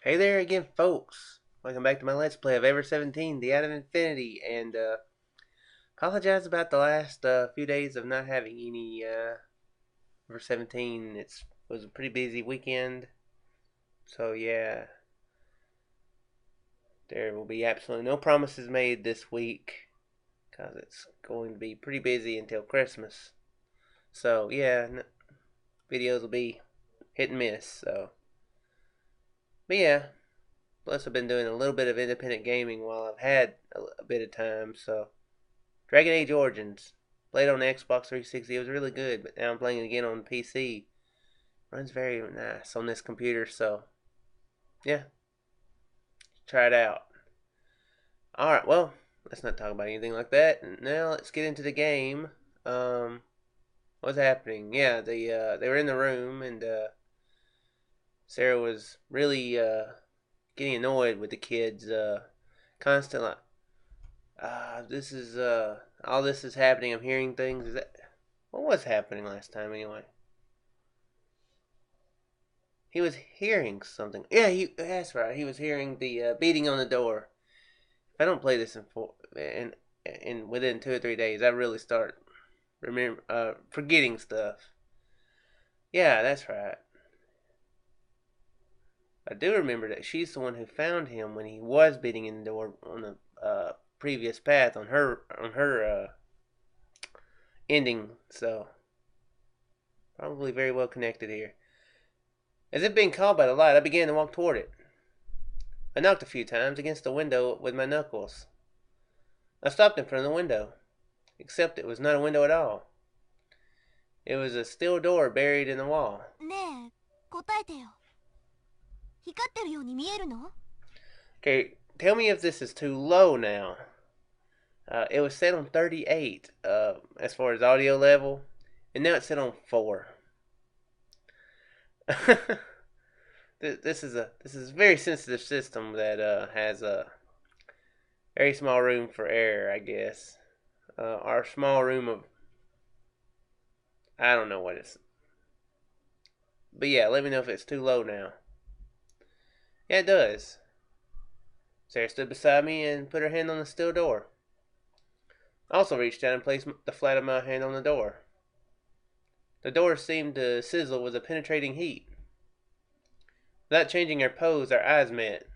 Hey there again, folks. Welcome back to my Let's Play of Ever17, the Out of Infinity, and apologize about the last few days of not having any Ever17. It was a pretty busy weekend, so yeah, there will be absolutely no promises made this week, because it's going to be pretty busy until Christmas. So yeah, videos will be hit and miss, so. But yeah, plus I've been doing a little bit of independent gaming while I've had a bit of time, so. Dragon Age Origins. Played on the Xbox 360. It was really good, but now I'm playing it again on the PC. Runs very nice on this computer, so yeah, try it out. Alright, well, let's not talk about anything like that. Now let's get into the game. Um, what's happening? Yeah, they were in the room, and Sarah was really getting annoyed with the kids. Constantly, this is all this is happening. I'm hearing things. Is that what was happening last time anyway? He was hearing something. Yeah, that's right. He was hearing the beating on the door. If I don't play this in within 2 or 3 days, I really start forgetting stuff. Yeah, that's right. I do remember that she's the one who found him when he was beating in the door on the previous path on her ending. So probably very well connected here. As if being called by the light, I began to walk toward it. I knocked a few times against the window with my knuckles. I stopped in front of the window, except it was not a window at all. It was a steel door buried in the wall. ねえ、答えてよ。光ってるように見えるの？ Okay, tell me if this is too low now. It was set on 38 as far as audio level, and now it's set on 4. This is a very sensitive system that has a very small room for error, I guess. Our small room of I don't know what it's. But yeah, let me know if it's too low now. Yeah, it does. Sarah stood beside me and put her hand on the steel door. I also reached down and placed the flat of my hand on the door. The door seemed to sizzle with a penetrating heat. Without changing her pose, our eyes met.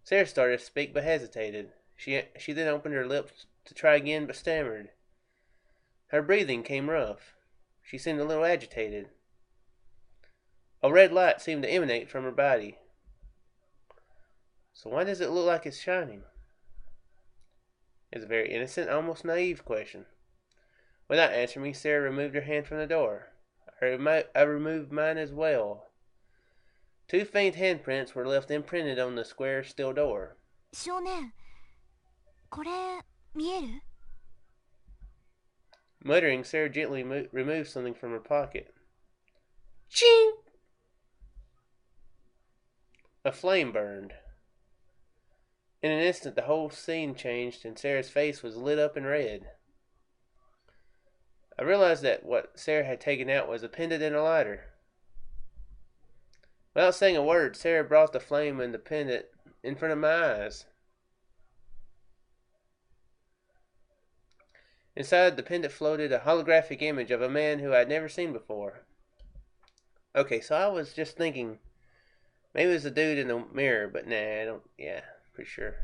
Sarah started to speak but hesitated. She then opened her lips to try again but stammered. Her breathing came rough. She seemed a little agitated. A red light seemed to emanate from her body. So why does it look like it's shining? It's a very innocent, almost naive question. Without answering me, Sarah removed her hand from the door. I removed mine as well. 2 faint handprints were left imprinted on the square steel door. 少年、これ見える？ Muttering, Sarah gently removed something from her pocket. Ching! A flame burned. In an instant, the whole scene changed, and Sarah's face was lit up and red. I realized that what Sarah had taken out was a pendant and a lighter. Without saying a word, Sarah brought the flame and the pendant in front of my eyes. Inside the pendant floated a holographic image of a man who I had never seen before. Okay, so I was just thinking, maybe it was the dude in the mirror, but nah, I don't, yeah, pretty sure.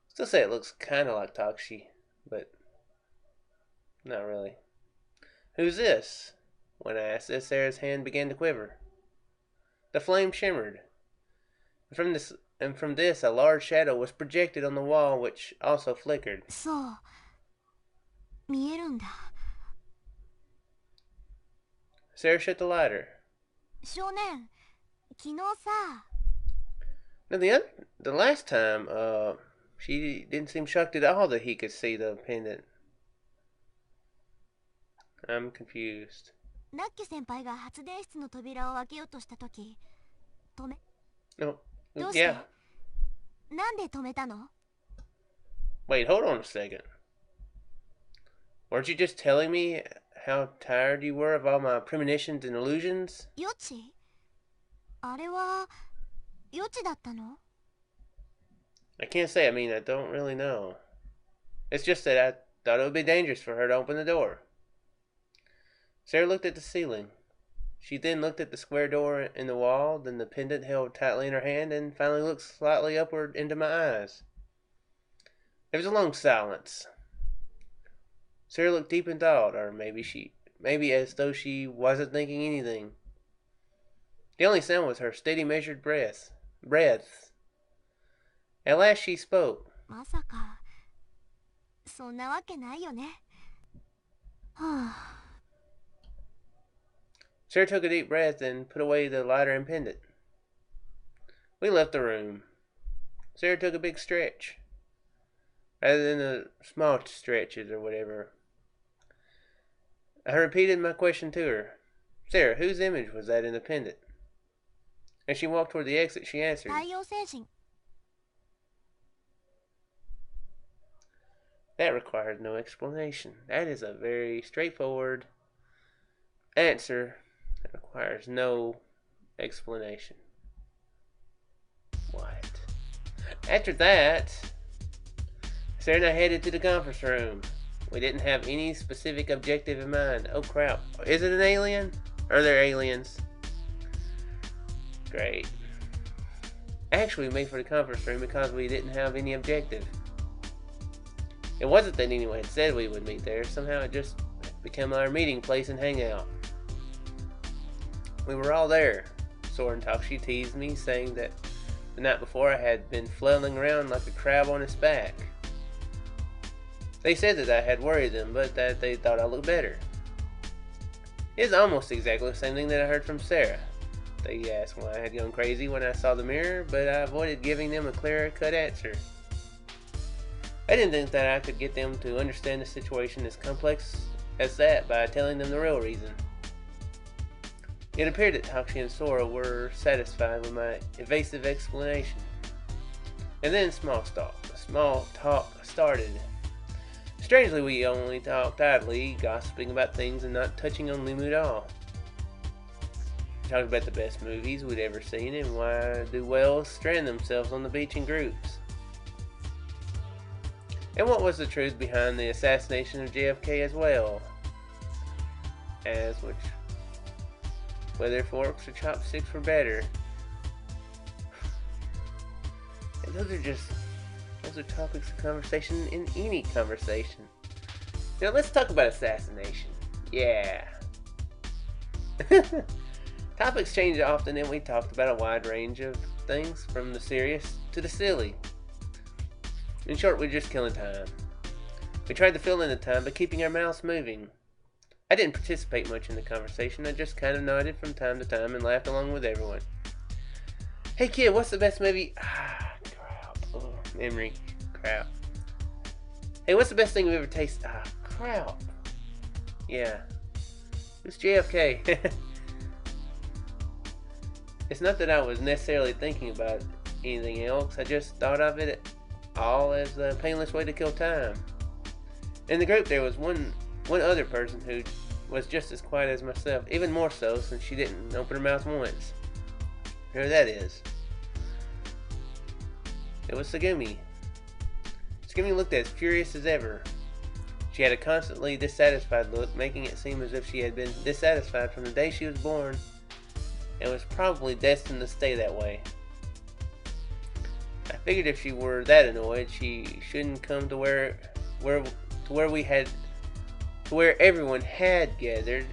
Still say it looks kind of like Takeshi, but not really. Who's this? When I asked this, Sarah's hand began to quiver. The flame shimmered. And from this, a large shadow was projected on the wall, which also flickered. そう、見えるんだ。Sarah shut the lighter. 少年、昨日さ、Now the last time, she didn't seem shocked at all that he could see the pendant. I'm confused. ラッキュ先輩が発電室の扉を開けようとしたとき、止め、No, どうして？ yeah. なんで止めたの？ Wait, hold on a second. Weren't you just telling me how tired you were of all my premonitions and illusions? 予知？あれは、予知だったの？ I can't say. I mean, I don't really know. It's just that I thought it would be dangerous for her to open the door. Sarah looked at the ceiling. She then looked at the square door in the wall, then the pendant held tightly in her hand, and finally looked slightly upward into my eyes. There was a long silence. Sarah looked deep in thought, or maybe as though she wasn't thinking anything. The only sound was her steady, measured breaths. At last she spoke. まさかそんなわけないよね。はあ。 Sarah took a deep breath and put away the lighter and pendant. We left the room. Sarah took a big stretch, rather than the small stretches or whatever. I repeated my question to her. Sarah, whose image was that in the pendant? As she walked toward the exit, she answered. 太陽星人。 That requires no explanation. That is a very straightforward answer that requires no explanation. What? After that, Sarah and I headed to the conference room. We didn't have any specific objective in mind. Oh crap. Is it an alien? Are there aliens? Great. Actually, we made for the conference room because we didn't have any objective. It wasn't that anyone had said we would meet there. Somehow it just became our meeting place and hangout. We were all there. Sora and Takeshi teased me, saying that the night before I had been flailing around like a crab on its back. They said that I had worried them, but that they thought I looked better. It's almost exactly the same thing that I heard from Sarah. They asked why I had gone crazy when I saw the mirror, but I avoided giving them a clear-cut answer. I didn't think that I could get them to understand the situation as complex as that by telling them the real reason. It appeared that Takeshi and Sora were satisfied with my evasive explanation. And then small talk started. Strangely, we only talked idly, gossiping about things and not touching on LeMU at all. We talked about the best movies we'd ever seen and why do whales strand themselves on the beach in groups. And what was the truth behind the assassination of JFK as well? Whether forks or chopsticks were better. And those are topics of conversation in any conversation. Now let's talk about assassination. Yeah. Topics change often, and we talked about a wide range of things, from the serious to the silly. In short, we're just killing time. We tried to fill in the time by keeping our mouths moving. I didn't participate much in the conversation. I just kind of nodded from time to time and laughed along with everyone. Hey kid, what's the best movie? Crap. Oh, memory. Crap. Hey, what's the best thing you've ever tasted? Crap. Yeah. It's JFK. It's not that I was necessarily thinking about anything else. I just thought of it all as a painless way to kill time. In the group there was one other person who was just as quiet as myself, even more so since she didn't open her mouth once. Who that is? It was Sagumi. Sagumi looked as furious as ever. She had a constantly dissatisfied look, making it seem as if she had been dissatisfied from the day she was born and was probably destined to stay that way. I figured if she were that annoyed, she shouldn't come to where everyone had gathered.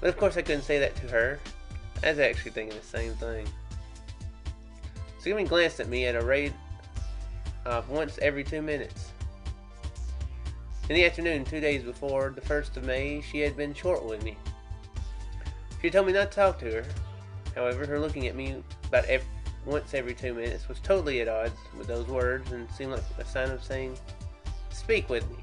But of course I couldn't say that to her. I was actually thinking the same thing. Sagumi glanced at me at a rate of once every 2 minutes. In the afternoon, 2 days before the 1st of May, she had been short with me. She told me not to talk to her. However, her looking at me about once every 2 minutes was totally at odds with those words and seemed like a sign of saying, "Speak with me."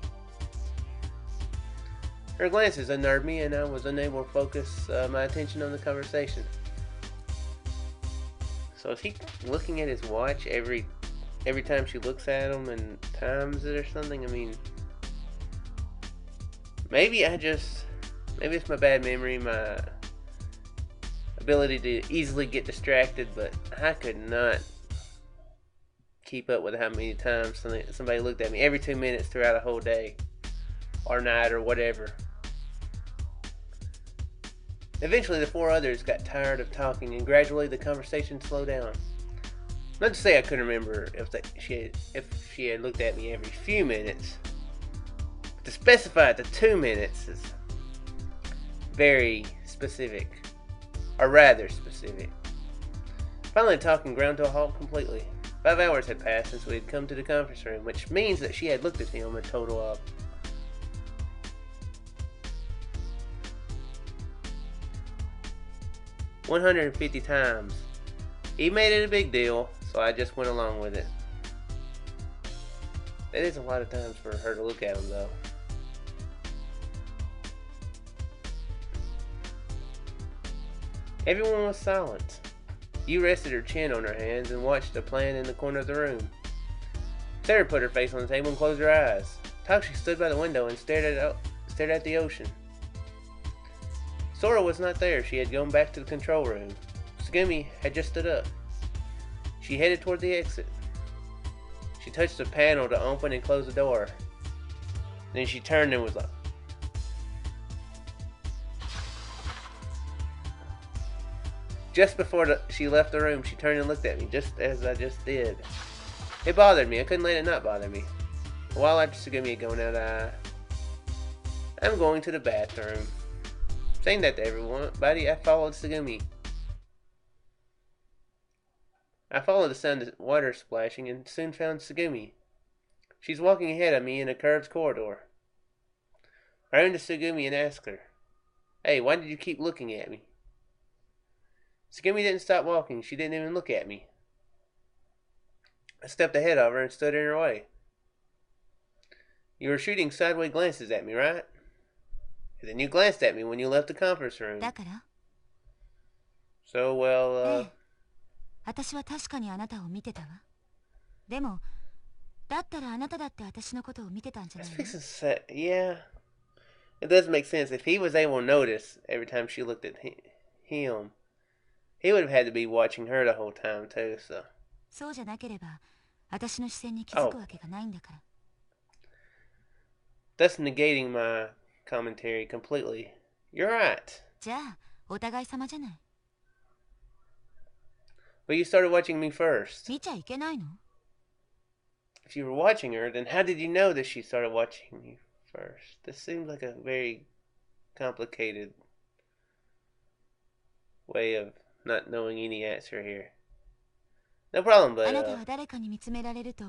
Her glances unnerved me, and I was unable to focus my attention on the conversation. So is he looking at his watch every time she looks at him and times it or something? I mean, maybe it's my bad memory, my ability to easily get distracted, but I could not keep up with how many times somebody looked at me every 2 minutes throughout a whole day or night or whatever. Eventually, the four others got tired of talking, and gradually the conversation slowed down. Not to say I couldn't remember if she had looked at me every few minutes, but to specify it to 2 minutes is very specific, or rather specific. Finally, talking ground to a halt completely. 5 hours had passed since we had come to the conference room, which means that she had looked at him a total of 150 times. He made it a big deal, so I just went along with it. That is a lot of times for her to look at him, though. Everyone was silent. Yu rested her chin on her hands and watched a plan in the corner of the room. Sarah put her face on the table and closed her eyes. Takeshi stood by the window and stared at the ocean. Sora was not there. She had gone back to the control room. Tsugumi had just stood up. She headed toward the exit. She touched the panel to open and close the door. Then she turned and was like, just before she left the room, she turned and looked at me, just as I just did. It bothered me. I couldn't let it not bother me. A while after Tsugumi had gone out, I'm going to the bathroom. Saying that to everybody, I followed Tsugumi. I followed the sound of water splashing and soon found Tsugumi. She's walking ahead of me in a curved corridor. I ran to Tsugumi and asked her, "Hey, why did you keep looking at me?" Tsugumi didn't stop walking. She didn't even look at me. I stepped ahead of her and stood in her way. You were shooting sideways glances at me, right? And then you glanced at me when you left the conference room. So, well, 私は確かにあなたを見てたわ。でも、だったらあなただって私のことを見てたんじゃないの? Yeah, it does make sense. If he was able to notice every time she looked at him, he would have had to be watching her the whole time too, so. そうじゃなければ、私の視線に気づくわけがないんだから。Thus negating my commentary completely. You're right. じゃあ、お互い様じゃない。But you started watching me first. 見ちゃいけないの? If you were watching her, then how did you know that she started watching you first? This seems like a very complicated way of not knowing any answer here. No problem, but あなたは誰かに見つめられると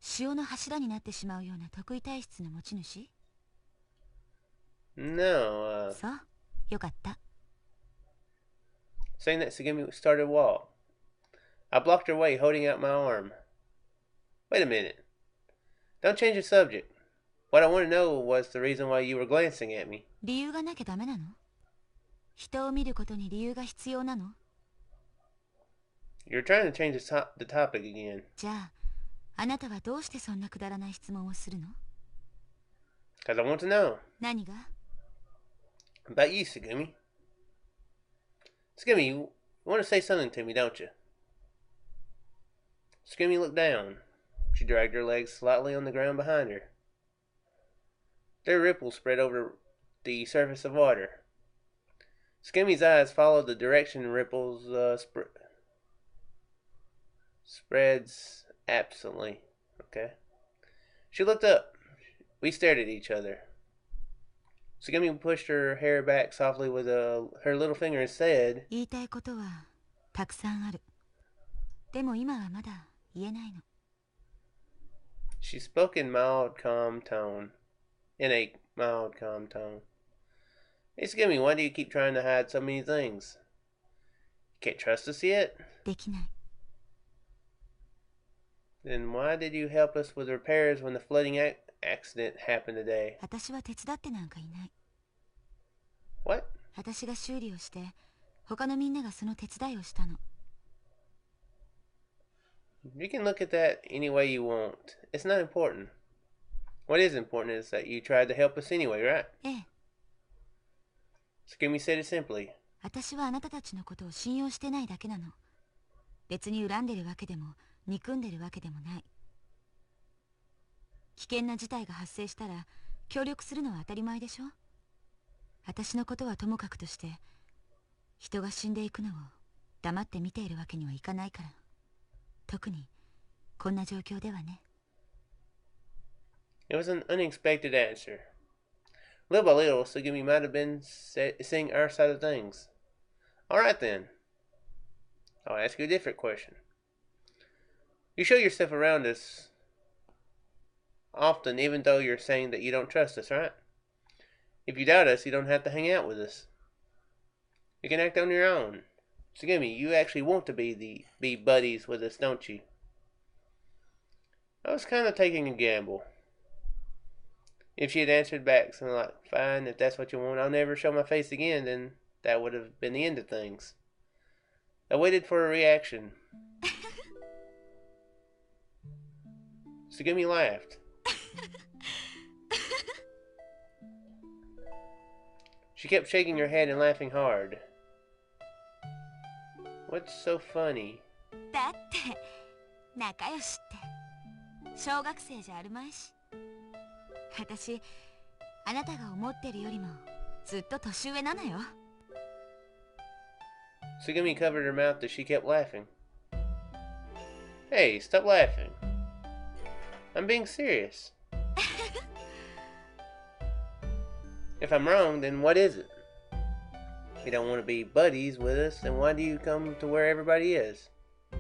潮の柱になってしまうような得意体質の持ち主? No, そう、よかった。Saying that Tsugumi started to walk. I blocked her way, holding out my arm. Wait a minute. Don't change the subject. What I want to know was the reason why you were glancing at me. 理由がなきゃダメなの? 人を見ることに理由が必要なの? You're trying to change the topic again. じゃあ、あなたはどうしてそんなくだらない質問をするの? Because I want to know. 何が? About you, Tsugumi. Tsugumi, you want to say something to me, don't you? Tsugumi looked down. She dragged her legs slightly on the ground behind her. Their ripples spread over the surface of water. Tsugumi's eyes followed the direction the ripples spreads absently. Okay. She looked up. We stared at each other. Tsugumi pushed her hair back softly with her little finger and said, 言いたいことはたくさんある。でも今はまだ言えないの。 She spoke in mild, calm tone. In a mild, calm tone. Hey, Tsugumi, why do you keep trying to hide so many things? You can't trust us yet? できない。 Then why did you help us with repairs when the flooding accident happened today? 私は手伝ってなんかいない。 What? 私が修理をして、他のみんながその手伝いをしたの。 You can look at that any way you want. It's not important. What is important is that you tried to help us anyway, right? ええ。 Tsugumi said it simply. 私はあなたたちのことを信用してないだけなの。別に恨んでるわけでも憎んでるわけでもない。危険な事態が発生したら協力するのは当たり前でしょ。私のことはともかくとして、人が死んでいくのを黙って見ているわけにはいかないから。特にこんな状況ではね。It was an unexpected answer. Little by little, Sugimi might have been seeing our side of things. Alright then. I'll ask you a different question. You show yourself around us often, even though you're saying that you don't trust us, right? If you doubt us, you don't have to hang out with us. You can act on your own. Sugimi, you actually want to be buddies with us, don't you? I was kind of taking a gamble. If she had answered back something like, fine, if that's what you want, I'll never show my face again, then that would have been the end of things. I waited for a reaction. Sugimi laughed. She kept shaking her head and laughing hard. What's so funny? だって仲良しって小学生じゃあるまいし。私、あなたが思ってるよりもずっと年上なのよ。Sugimi covered her mouth as she kept laughing. Hey, stop laughing. I'm being serious. If I'm wrong, then what is it? If you don't want to be buddies with us, then why do you come to where everybody is?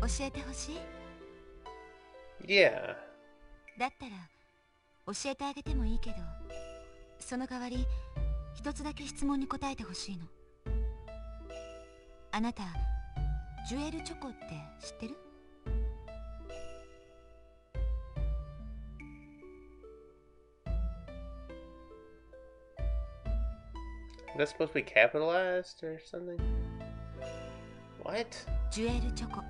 教えてほしい。Yeah. だったら教えてあげてもいいけど、その代わり一つだけ質問に答えてほしいの。あなた、ジュエルチョコって知ってるIs that supposed to be capitalized or something? What? ジュエルチョコ。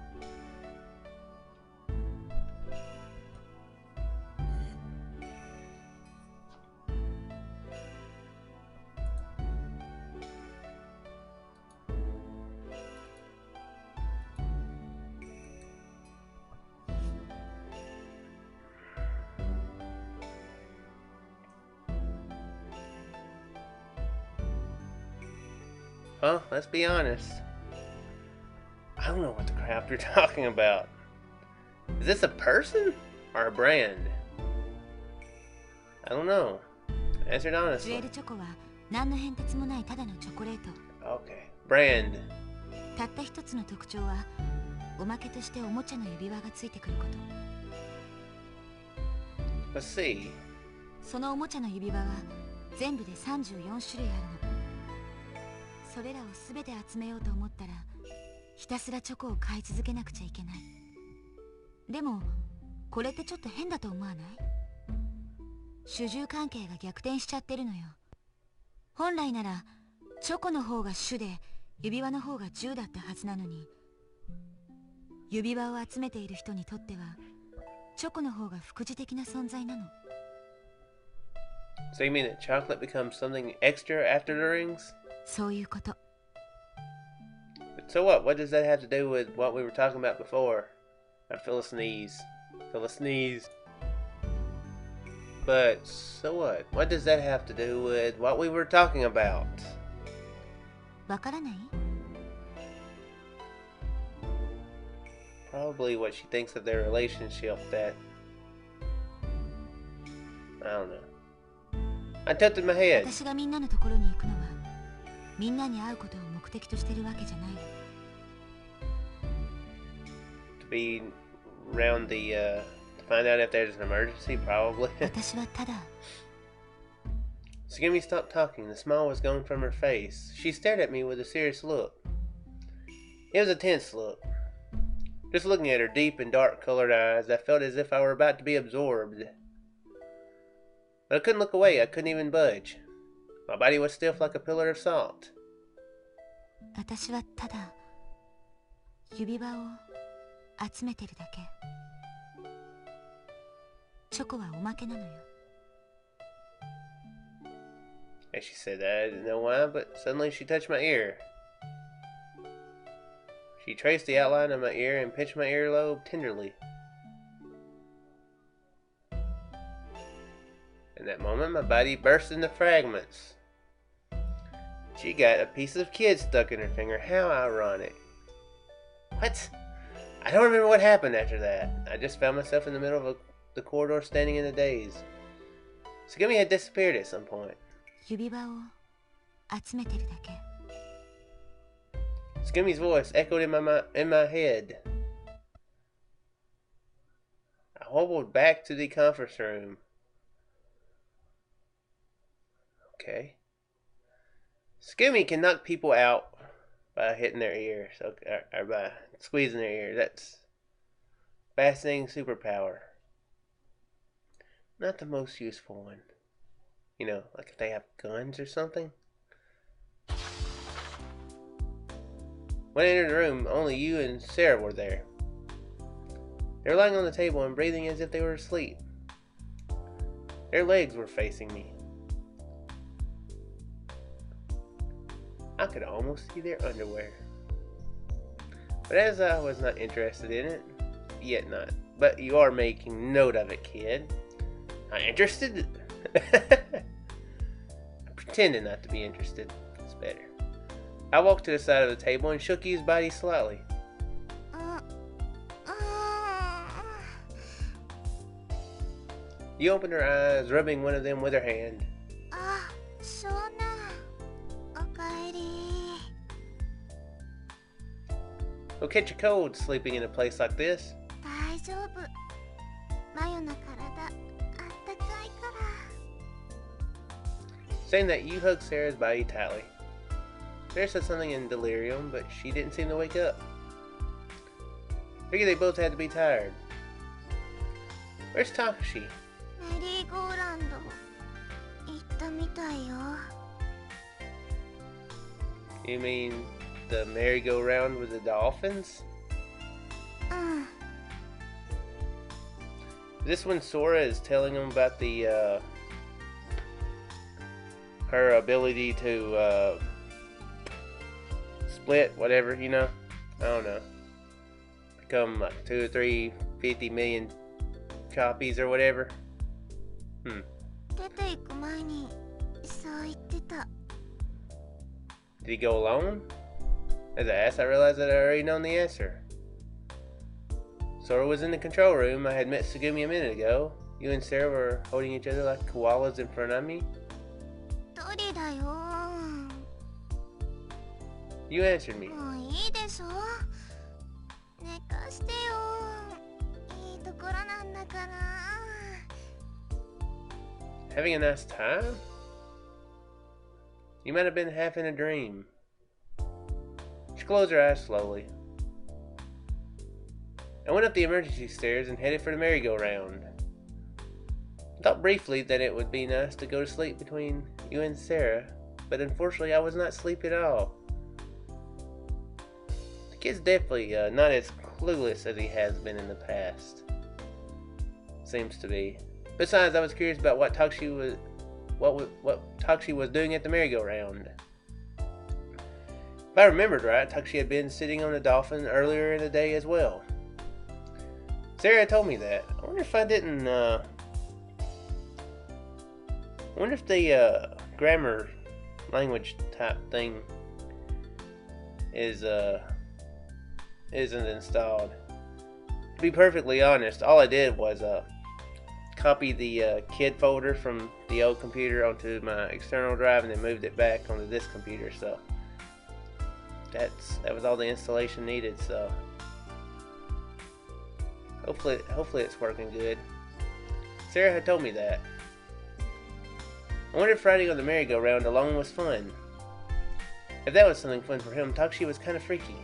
Huh? Let's be honest. I don't know what the crap you're talking about. Is this a person or a brand? I don't know. Answer it ジュ honestly. エルチョコは何の変哲もないただのチョコレート。 Okay. Brand. たった一つの特徴はおまけとしておもちゃの指輪がついてくること。 Let's see. そのおもちゃの指輪は全部で34種類あるの。それらを全て集めようと思ったらひたすらチョコを買い続けなくちゃいけない。でもこれってちょっと変だと思わない？主従関係が逆転しちゃってるのよ。本来ならチョコの方が主で指輪の方が従だったはずなのに、指輪を集めている人にとってはチョコの方が副次的な存在なの。 So you mean that chocolate becomes something extra after the rings? そういうこと。 But so what? What does that have to do with what we were talking about before? I feel a sneeze. Feel a sneeze. But so what? What does that have to do with what we were talking about? わからない？ Probably what she thinks of their relationship that... I don't know. I tilted my head. 私がみんなのところに行くのはみんなに会うことを目的としてるわけじゃないの。 To be around the, to find out if there's an emergency, probably. 私はただ Sugimi stopped talking. The smile was gone from her face. She stared at me with a serious look. It was a tense look. Just looking at her deep and dark-colored eyes, I felt as if I were about to be absorbed. But I couldn't look away. I couldn't even budge. My body was stiff like a pillar of salt. 私はただ指輪を集めてるだけ。チョコはおまけなのよ。 As she said that, I didn't know why, but suddenly she touched my ear. She traced the outline of my ear and pinched my earlobe tenderly. In that moment, my body burst into fragments. She got a piece of kid stuck in her finger. How ironic. What? I don't remember what happened after that. I just found myself in the middle of the corridor standing in a daze. Tsugumi had disappeared at some point. 指輪を集めてるだけ。 Tsugumi's voice echoed in my head. I hobbled back to the conference room. Okay. Tsugumi can knock people out by hitting their ears, or by squeezing their ears. That's fascinating superpower. Not the most useful one. You know, like if they have guns or something. When I entered the room, only you and Sarah were there. They were lying on the table and breathing as if they were asleep. Their legs were facing me. I could almost see their underwear. But as I was not interested in it, yet not. But you are making note of it, kid. Not interested? Pretending not to be interested. It's better. I walked to the side of the table and shook his body slightly. You opened her eyes, rubbing one of them with her hand. You'll catch a cold sleeping in a place like this. Saying that, you hugged Sarah's body tightly. Sarah said something in delirium, but she didn't seem to wake up. Figured they both had to be tired. Where's Takeshi? You mean the merry-go-round with the dolphins? This when Sora is telling him about the her ability to split, whatever, you know? I don't know. Become like 2 or 3, 50 million copies or whatever. Did he go alone? As I asked, I realized that I already known the answer. Sora was in the control room. I had met Tsugumi a minute ago. You and Sarah were holding each other like koalas in front of me. You answered me. Having a nice time? You might have been half in a dream. She closed her eyes slowly. I went up the emergency stairs and headed for the merry-go-round. I thought briefly that it would be nice to go to sleep between you and Sarah, but unfortunately I was not asleep at all. The kid's definitely not as clueless as he has been in the past. Seems to be. Besides, I was curious about what Takeshi was doing at the merry-go-round. If I remembered right, Takeshi had been sitting on a dolphin earlier in the day as well. Sarah told me that. I wonder if I didn't, I wonder if the, grammar language type thing isn't installed. To be perfectly honest, all I did was, copy the kid folder from the old computer onto my external drive and then moved it back onto this computer, so that was all the installation needed, so hopefully it's working good. Sarah had told me that. I wondered if riding on the merry-go-round alone was fun. If that was something fun for him, Takeshi was kind of freaky.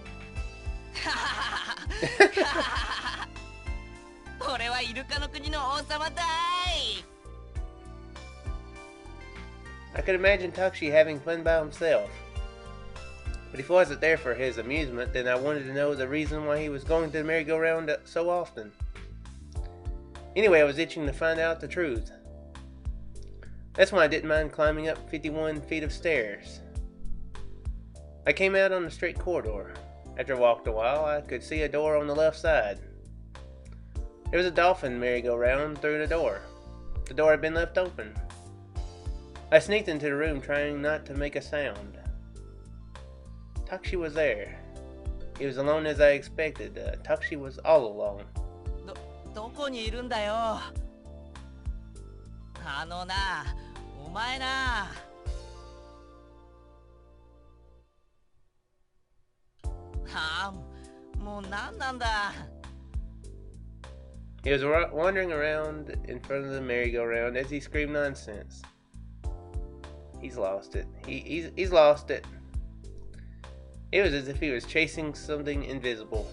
I could imagine Takeshi having fun by himself. But if he wasn't there for his amusement, then I wanted to know the reason why he was going to the merry-go-round so often. Anyway, I was itching to find out the truth. That's why I didn't mind climbing up 51 feet of stairs. I came out on the straight corridor. After I walked a while, I could see a door on the left side. There was a dolphin merry-go-round through the door. The door had been left open. I sneaked into the room, trying not to make a sound. Takeshi was there. He was alone as I expected. Takeshi was all alone. どこにいるんだよ。あのな、お前な。はあ、もう何なんだ。He was wandering around in front of the merry-go-round as he screamed nonsense. He's lost it. He's lost it. It was as if he was chasing something invisible.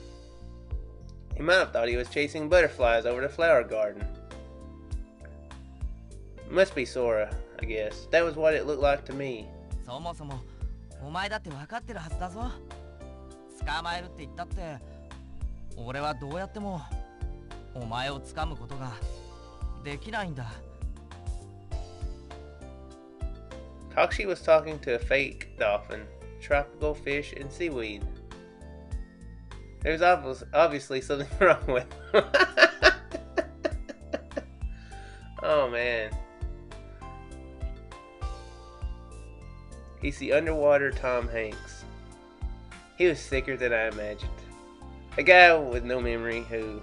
He might have thought he was chasing butterflies over the flower garden. Must be Sora, I guess. That was what it looked like to me. そもそもお前だって分かってるはずだぞ。捕まえるって言ったって、俺はどうやってもお前を掴むことができないんだ。Takeshi was talking to a fake dolphin, tropical fish, and seaweed. There's obviously something wrong with him. Oh man. He's the underwater Tom Hanks. He was sicker than I imagined. A guy with no memory who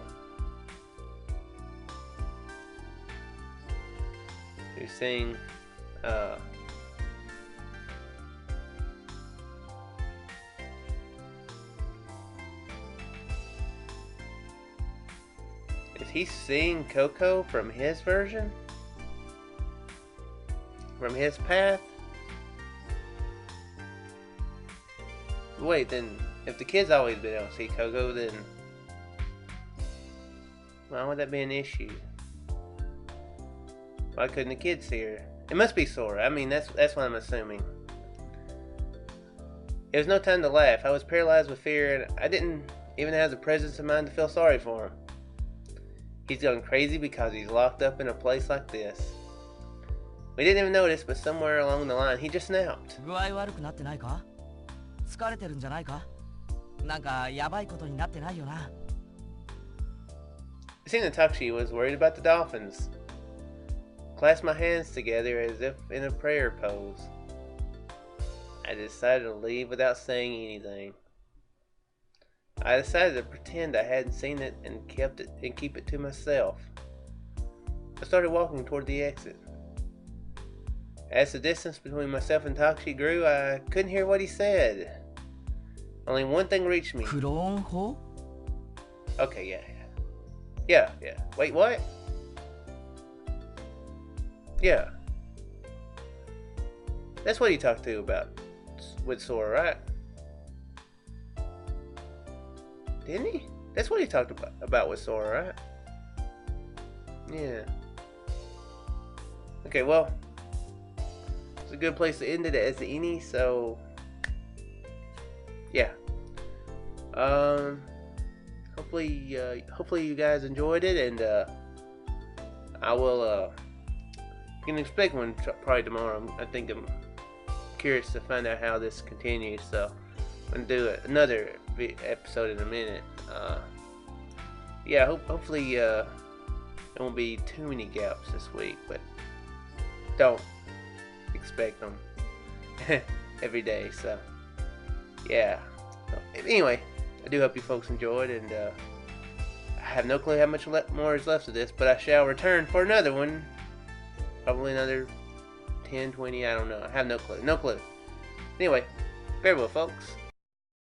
sang is he seeing Coco from his version? From his path? Wait, then if the kid's always been able to see Coco, then why would that be an issue? Why couldn't the kid see her? It must be Sora. I mean, that's what I'm assuming. It was no time to laugh. I was paralyzed with fear, and I didn't even have the presence of mind to feel sorry for him. He's gone crazy because he's locked up in a place like this. We didn't even notice, but somewhere along the line, he just snapped. 具合悪くなってないか？疲れてるんじゃないか？なんかやばいことになってないよな。It seemed that Takeshi was worried about the dolphins. Clasped my hands together as if in a prayer pose. I decided to leave without saying anything. I decided to pretend I hadn't seen it and keep it to myself. I started walking toward the exit. As the distance between myself and Takeshi grew, I couldn't hear what he said. Only one thing reached me. クローン砲? Okay, yeah. Wait, what? Yeah. That's what he talked to about with Sora, right? Didn't he? That's what he talked about with Sora, right? Yeah. Okay, well, it's a good place to end it as any, so yeah. Hopefully you guys enjoyed it, and I will you can expect one probably tomorrow. I think I'm curious to find out how this continues, so I'm gonna do another episode in a minute. Yeah, hopefully there won't be too many gaps this week, but don't expect them every day. So yeah. Anyway, I do hope you folks enjoyed, and I have no clue how much more is left of this, but I shall return for another one. Probably another 10, 20, I don't know. I have no clue. Anyway, farewell, folks.